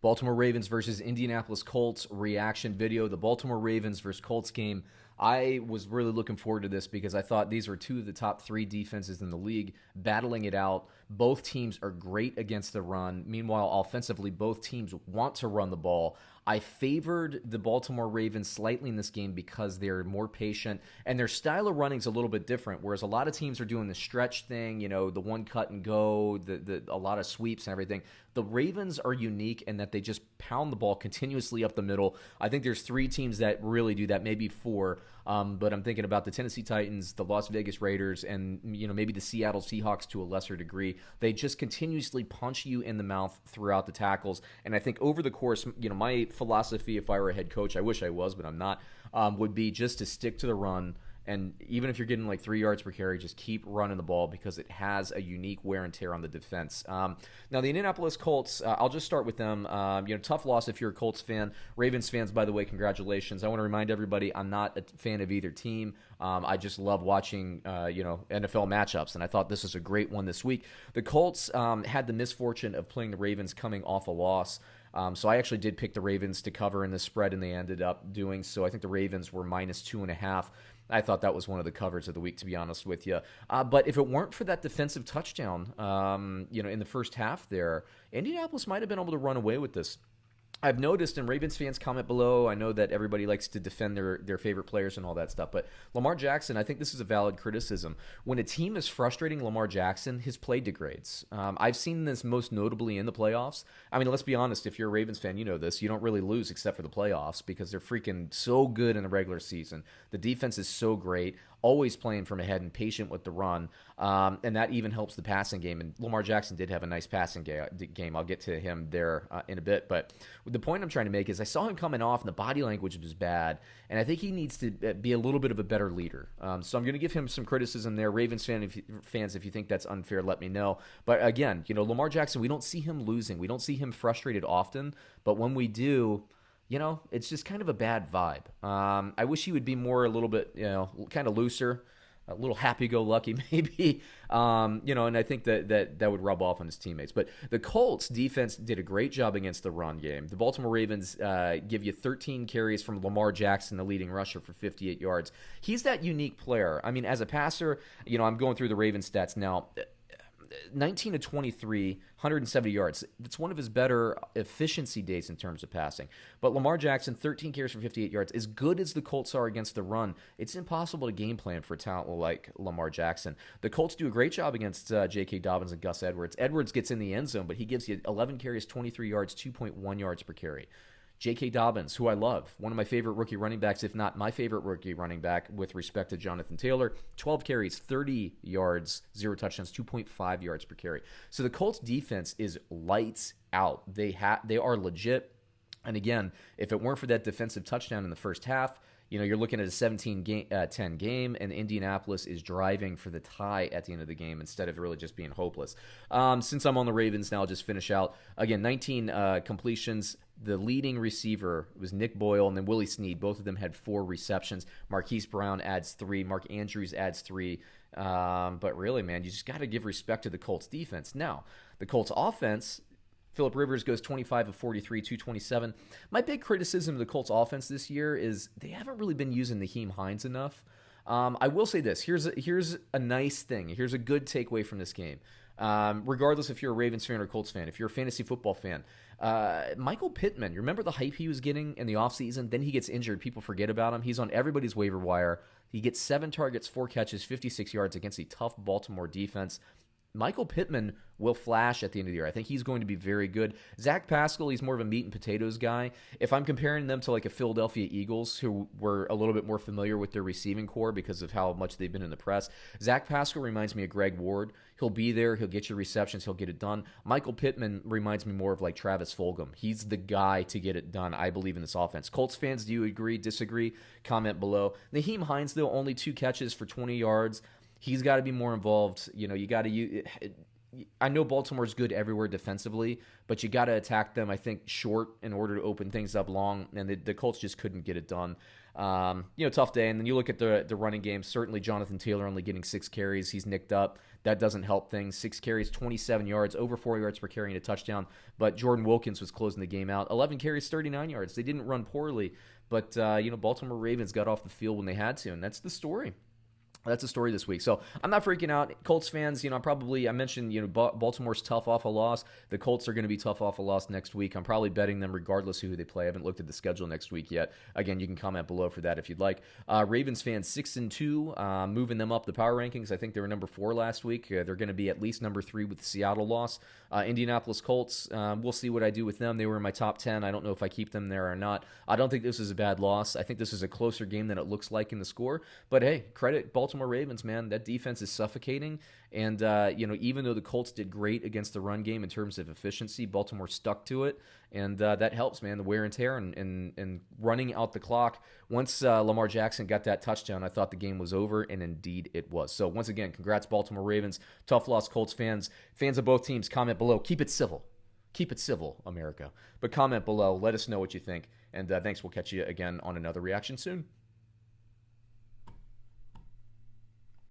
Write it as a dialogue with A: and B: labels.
A: Baltimore Ravens versus Indianapolis Colts reaction video. The Baltimore Ravens versus Colts game. I was really looking forward to this because I thought these were two of the top three defenses in the league battling it out. Both teams are great against the run. Meanwhile, offensively, both teams want to run the ball. I favored the Baltimore Ravens slightly in this game because they're more patient and their style of running is a little bit different. Whereas a lot of teams are doing the stretch thing, the one cut and go, a lot of sweeps and everything. The Ravens are unique in that they just pound the ball continuously up the middle. I think there's three teams that really do that, maybe four. But I'm thinking about the Tennessee Titans, the Las Vegas Raiders, and maybe the Seattle Seahawks to a lesser degree. They just continuously punch you in the mouth throughout the tackles. And I think over the course, my philosophy, if I were a head coach, I wish I was, but I'm not, would be just to stick to the run. And even if you're getting like 3 yards per carry, just keep running the ball because it has a unique wear and tear on the defense. Now, the Indianapolis Colts, I'll just start with them. Tough loss if you're a Colts fan. Ravens fans, by the way, congratulations. I want to remind everybody I'm not a fan of either team. I just love watching, NFL matchups, and I thought this was a great one this week. The Colts had the misfortune of playing the Ravens coming off a loss. So I actually did pick the Ravens to cover in the spread, and they ended up doing so. I think the Ravens were minus 2.5. I thought that was one of the covers of the week, to be honest with you. But if it weren't for that defensive touchdown, in the first half there, Indianapolis might have been able to run away with this. I've noticed, and Ravens fans comment below, I know that everybody likes to defend their favorite players and all that stuff, but Lamar Jackson, I think this is a valid criticism. When a team is frustrating Lamar Jackson, his play degrades. I've seen this most notably in the playoffs. I mean, let's be honest, if you're a Ravens fan, you know this. You don't really lose except for the playoffs because they're freaking so good in the regular season. The defense is so great, always playing from ahead and patient with the run, and that even helps the passing game. And Lamar Jackson did have a nice passing game. I'll get to him there in a bit, but the point I'm trying to make is I saw him coming off and the body language was bad, and I think he needs to be a little bit of a better leader. So I'm going to give him some criticism there. Ravens fans, if you think that's unfair, let me know. But again, Lamar Jackson, we don't see him losing. We don't see him frustrated often, but when we do, it's just kind of a bad vibe. I wish he would be more a little bit, kind of looser, a little happy-go-lucky maybe, and I think that would rub off on his teammates. But the Colts defense did a great job against the run game. The Baltimore Ravens give you 13 carries from Lamar Jackson, the leading rusher, for 58 yards. He's that unique player. I mean, as a passer, I'm going through the Ravens stats now. 19 to 23, 170 yards. That's one of his better efficiency days in terms of passing. But Lamar Jackson, 13 carries for 58 yards. As good as the Colts are against the run, it's impossible to game plan for a talent like Lamar Jackson. The Colts do a great job against J.K. Dobbins and Gus Edwards. Edwards gets in the end zone, but he gives you 11 carries, 23 yards, 2.1 yards per carry. J.K. Dobbins, who I love, one of my favorite rookie running backs, if not my favorite rookie running back with respect to Jonathan Taylor, 12 carries, 30 yards, 0 touchdowns, 2.5 yards per carry. So the Colts defense is lights out. They are legit. And again, if it weren't for that defensive touchdown in the first half, you're looking at a 17-10 game, and Indianapolis is driving for the tie at the end of the game instead of really just being hopeless. Since I'm on the Ravens now, I'll just finish out. Again, 19 completions. The leading receiver was Nick Boyle, and then Willie Snead. Both of them had 4 receptions. Marquise Brown adds 3. Mark Andrews adds 3. But really, man, you just got to give respect to the Colts defense. Now, the Colts offense, Phillip Rivers goes 25 of 43, 227. My big criticism of the Colts offense this year is they haven't really been using Naheem Hines enough. I will say this. Here's a nice thing. Here's a good takeaway from this game. Regardless if you're a Ravens fan or Colts fan, if you're a fantasy football fan, Michael Pittman, you remember the hype he was getting in the offseason? Then he gets injured. People forget about him. He's on everybody's waiver wire. He gets 7 targets, 4 catches, 56 yards against a tough Baltimore defense. Michael Pittman will flash at the end of the year. I think he's going to be very good. Zach Pascal, he's more of a meat and potatoes guy. If I'm comparing them to like a Philadelphia Eagles, who were a little bit more familiar with their receiving core because of how much they've been in the press, Zach Pascal reminds me of Greg Ward. He'll be there. He'll get your receptions. He'll get it done. Michael Pittman reminds me more of like Travis Fulgham. He's the guy to get it done, I believe, in this offense. Colts fans, do you agree, disagree? Comment below. Naheem Hines, though, only 2 catches for 20 yards. He's got to be more involved. You got to I know Baltimore's good everywhere defensively, but you got to attack them, I think, short in order to open things up long, and the Colts just couldn't get it done. Tough day. And then you look at the running game. Certainly, Jonathan Taylor only getting 6 carries. He's nicked up. That doesn't help things. 6 carries, 27 yards, over 4 yards per carry and a touchdown. But Jordan Wilkins was closing the game out. 11 carries, 39 yards. They didn't run poorly, but Baltimore Ravens got off the field when they had to, and that's the story. That's the story this week. So I'm not freaking out. Colts fans, I mentioned, Baltimore's tough off a loss. The Colts are going to be tough off a loss next week. I'm probably betting them regardless of who they play. I haven't looked at the schedule next week yet. Again, you can comment below for that if you'd like. Ravens fans 6-2, moving them up the power rankings. I think they were number 4 last week. They're going to be at least number 3 with the Seattle loss. Indianapolis Colts, we'll see what I do with them. They were in my top 10. I don't know if I keep them there or not. I don't think this is a bad loss. I think this is a closer game than it looks like in the score. But hey, credit Baltimore Ravens, man. That defense is suffocating. And, even though the Colts did great against the run game in terms of efficiency, Baltimore stuck to it. And that helps, man, the wear and tear and running out the clock. Once Lamar Jackson got that touchdown, I thought the game was over, and indeed it was. So once again, congrats, Baltimore Ravens. Tough loss, Colts fans. Fans of both teams, comment below. Keep it civil. Keep it civil, America. But comment below. Let us know what you think. And thanks. We'll catch you again on another reaction soon.